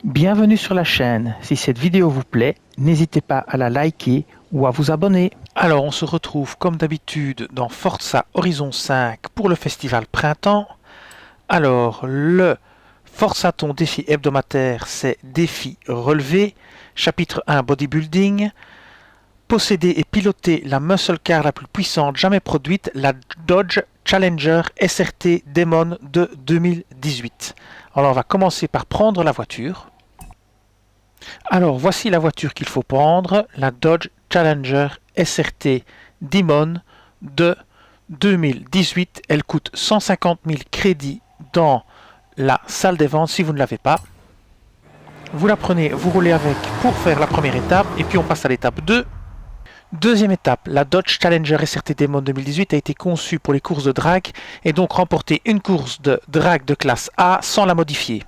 Bienvenue sur la chaîne. Si cette vidéo vous plaît, n'hésitez pas à la liker ou à vous abonner. Alors on se retrouve comme d'habitude dans Forza Horizon 5 pour le festival printemps. Alors le Forzaton défi hebdomadaire, c'est défi relevé. Chapitre 1 bodybuilding. Posséder et piloter la muscle car la plus puissante jamais produite, la Dodge Challenger SRT Demon de 2018. Alors on va commencer par prendre la voiture. Alors voici la voiture qu'il faut prendre, la Dodge Challenger SRT Demon de 2018. Elle coûte 150 000 crédits dans la salle des ventes si vous ne l'avez pas. Vous la prenez, vous roulez avec pour faire la première étape et puis on passe à l'étape 2. Deuxième étape, la Dodge Challenger SRT Demon 2018 a été conçue pour les courses de drag et donc remporter une course de drag de classe A sans la modifier.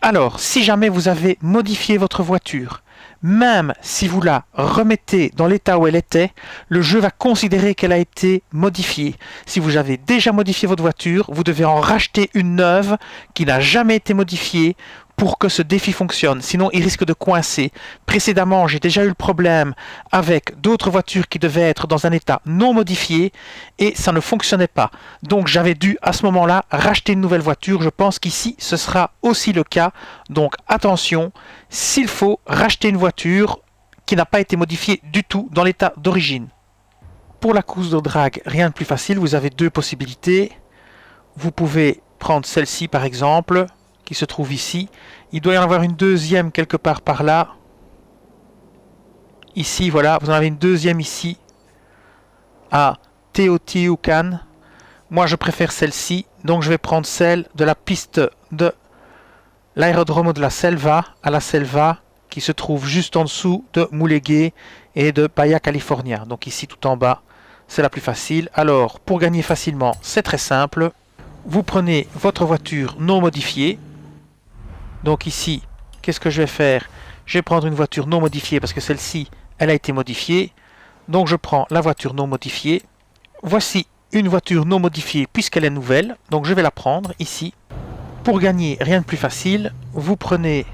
Alors, si jamais vous avez modifié votre voiture, même si vous la remettez dans l'état où elle était, le jeu va considérer qu'elle a été modifiée. Si vous avez déjà modifié votre voiture, vous devez en racheter une neuve qui n'a jamais été modifiée pour que ce défi fonctionne, sinon il risque de coincer. Précédemment, j'ai déjà eu le problème avec d'autres voitures qui devaient être dans un état non modifié et ça ne fonctionnait pas. Donc j'avais dû à ce moment-là racheter une nouvelle voiture. Je pense qu'ici ce sera aussi le cas. Donc attention, s'il faut racheter une voiture qui n'a pas été modifiée du tout dans l'état d'origine. Pour la course de drag, rien de plus facile, vous avez deux possibilités. Vous pouvez prendre celle-ci par exemple, qui se trouve ici. Il doit y en avoir une deuxième quelque part par là. Ici, voilà, vous en avez une deuxième ici à Teotihuacan. Moi, je préfère celle-ci, donc je vais prendre celle de la piste de l'aérodrome de la Selva, à la Selva, qui se trouve juste en dessous de Mulegé et de Baja California. Donc ici, tout en bas, c'est la plus facile. Alors, pour gagner facilement, c'est très simple. Vous prenez votre voiture non modifiée. Donc ici, qu'est-ce que je vais faire? Je vais prendre une voiture non modifiée parce que celle-ci, elle a été modifiée. Donc je prends la voiture non modifiée. Voici une voiture non modifiée puisqu'elle est nouvelle. Donc je vais la prendre ici. Pour gagner, rien de plus facile. Vous prenez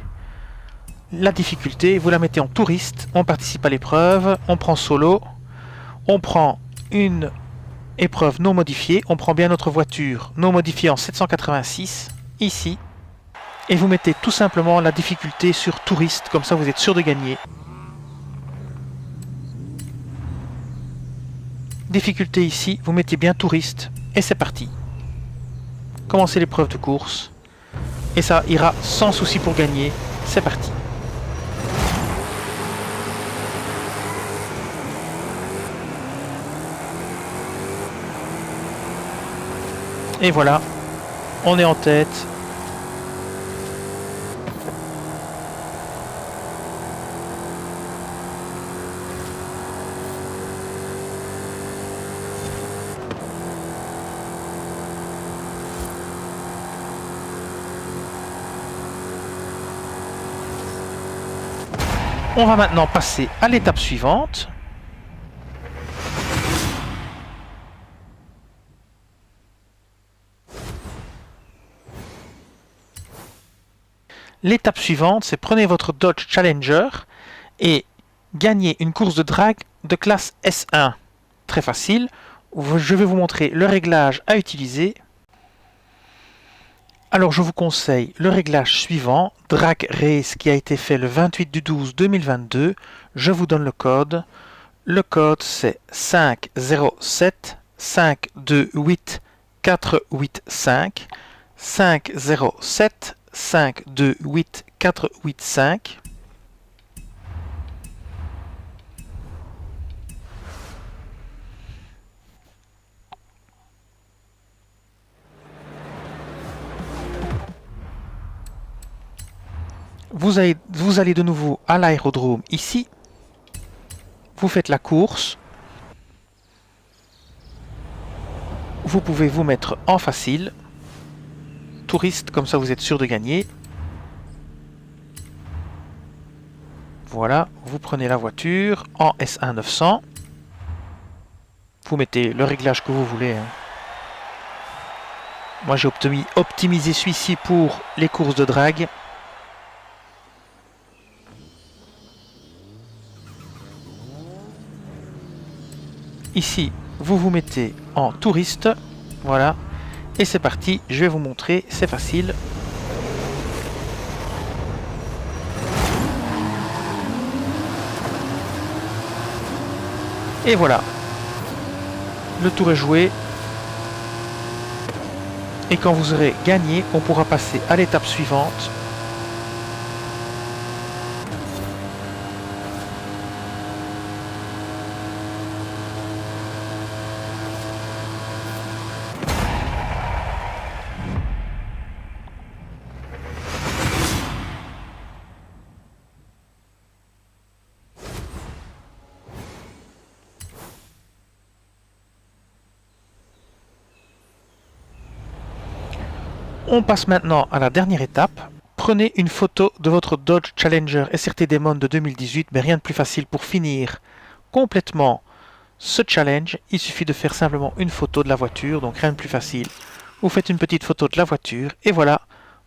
la difficulté, vous la mettez en touriste. On participe à l'épreuve. On prend solo. On prend une épreuve non modifiée. On prend bien notre voiture non modifiée en 786. Ici. Et vous mettez tout simplement la difficulté sur touriste, comme ça vous êtes sûr de gagner. Difficulté ici, vous mettez bien touriste, et c'est parti. Commencez l'épreuve de course, et ça ira sans souci pour gagner, c'est parti. Et voilà, on est en tête. On va maintenant passer à l'étape suivante. L'étape suivante, c'est prenez votre Dodge Challenger et gagnez une course de drag de classe S1. Très facile. Je vais vous montrer le réglage à utiliser. Alors je vous conseille le réglage suivant, Drag Race, qui a été fait le 28 du 12 2022. Je vous donne le code. Le code c'est 507 528 485 507 528 485. Vous allez de nouveau à l'aérodrome ici. Vous faites la course. Vous pouvez vous mettre en facile. Touriste, comme ça vous êtes sûr de gagner. Voilà, vous prenez la voiture en S1 900. Vous mettez le réglage que vous voulez. Moi j'ai optimisé celui-ci pour les courses de drag. ici, vous vous mettez en touriste. Voilà. Et c'est parti, je vais vous montrer, c'est facile. Et voilà. Le tour est joué. Et quand vous aurez gagné, on pourra passer à l'étape suivante. On passe maintenant à la dernière étape. Prenez une photo de votre Dodge Challenger SRT Demon de 2018, mais rien de plus facile pour finir complètement ce challenge. Il suffit de faire simplement une photo de la voiture, donc rien de plus facile. Vous faites une petite photo de la voiture et voilà,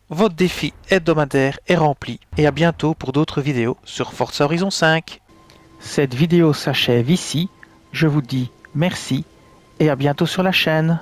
votre défi hebdomadaire est rempli. Et à bientôt pour d'autres vidéos sur Forza Horizon 5. Cette vidéo s'achève ici. Je vous dis merci et à bientôt sur la chaîne.